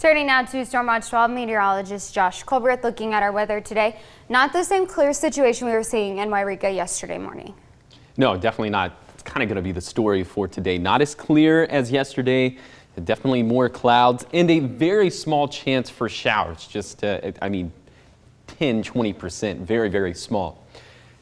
Turning now to Storm Watch 12 meteorologist Josh Colbert looking at our weather today. Not the same clear situation we were seeing in Wairika yesterday morning. No, definitely not. It's kind of going to be the story for today. Not as clear as yesterday. Definitely more clouds and a very small chance for showers. Just, 10-20%. Very, very small.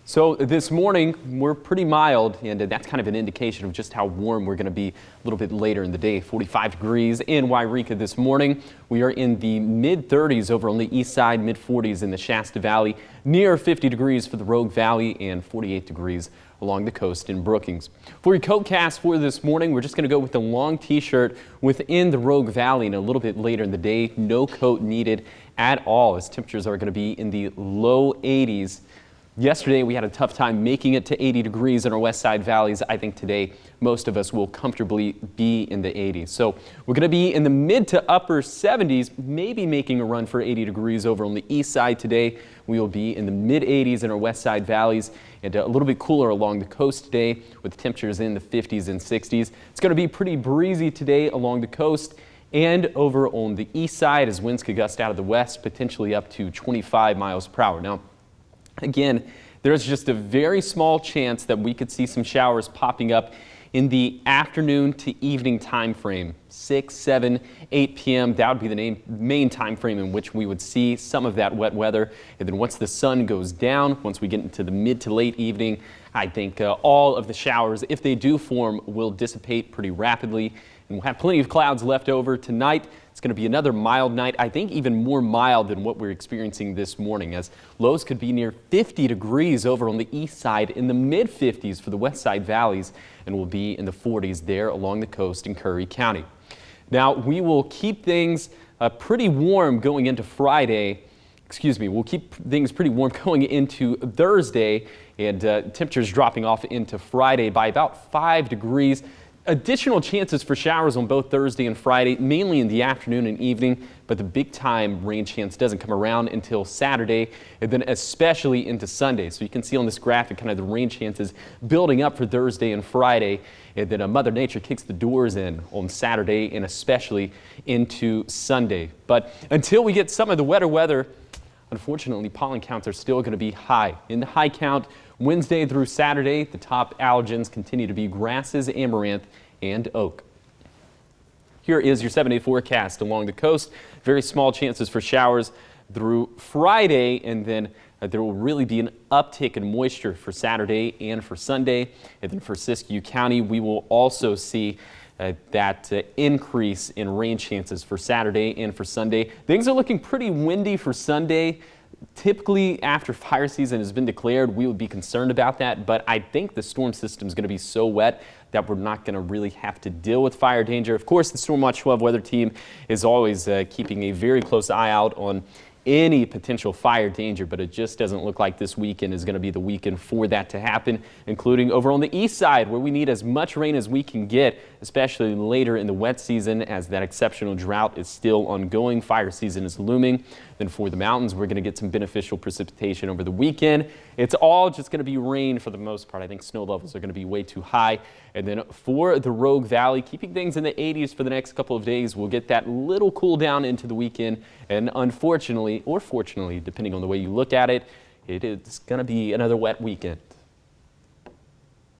So this morning we're pretty mild, and that's kind of an indication of just how warm we're going to be a little bit later in the day. 45 degrees in Wairika this morning. We are in the mid 30s over on the east side, mid 40s in the Shasta Valley, near 50 degrees for the Rogue Valley, and 48 degrees along the coast in Brookings. For your coatcast for this morning, we're just going to go with a long t-shirt within the Rogue Valley, and a little bit later in the day, no coat needed at all, as temperatures are going to be in the low 80s. Yesterday, we had a tough time making it to 80 degrees in our west side valleys. I think today, most of us will comfortably be in the 80s. So we're going to be in the mid to upper 70s, maybe making a run for 80 degrees over on the east side today. We will be in the mid 80s in our west side valleys, and a little bit cooler along the coast today with temperatures in the 50s and 60s. It's going to be pretty breezy today along the coast and over on the east side as winds could gust out of the west, potentially up to 25 miles per hour. Now, again, there's just a very small chance that we could see some showers popping up in the afternoon to evening time frame, 6, 7, 8 p.m. That would be the main time frame in which we would see some of that wet weather. And then once the sun goes down, once we get into the mid to late evening, I think all of the showers, if they do form, will dissipate pretty rapidly. And we'll have plenty of clouds left over tonight. It's going to be another mild night, I think even more mild than what we're experiencing this morning, as lows could be near 50 degrees over on the east side, in the mid 50s for the west side valleys, and will be in the 40s there along the coast in Curry County. Now, we will keep things pretty warm going into Friday. We'll keep things pretty warm going into Thursday, and temperatures dropping off into Friday by about 5 degrees. Additional chances for showers on both Thursday and Friday, mainly in the afternoon and evening, but the big time rain chance doesn't come around until Saturday, and then especially into Sunday. So you can see on this graphic kind of the rain chances building up for Thursday and Friday, and then Mother Nature kicks the doors in on Saturday and especially into Sunday. But until we get some of the wetter weather, unfortunately, pollen counts are still going to be high. In the high count, Wednesday through Saturday, the top allergens continue to be grasses, amaranth, and oak. Here is your 7-day forecast along the coast. Very small chances for showers through Friday, and then there will really be an uptick in moisture for Saturday and for Sunday. And then for Siskiyou County, we will also see that increase in rain chances for Saturday and for Sunday. Things are looking pretty windy for Sunday. Typically, after fire season has been declared, we would be concerned about that, but I think the storm system is going to be so wet that we're not going to really have to deal with fire danger. Of course, the Storm Watch 12 weather team is always keeping a very close eye out on any potential fire danger, but it just doesn't look like this weekend is going to be the weekend for that to happen, including over on the east side, where we need as much rain as we can get, especially later in the wet season, as that exceptional drought is still ongoing. Fire season is looming. Then for the mountains, we're going to get some beneficial precipitation over the weekend. It's all just going to be rain for the most part. I think snow levels are going to be way too high. And then for the Rogue Valley, keeping things in the 80s for the next couple of days, we'll get that little cool down into the weekend. And unfortunately, or fortunately, depending on the way you look at it, it is going to be another wet weekend.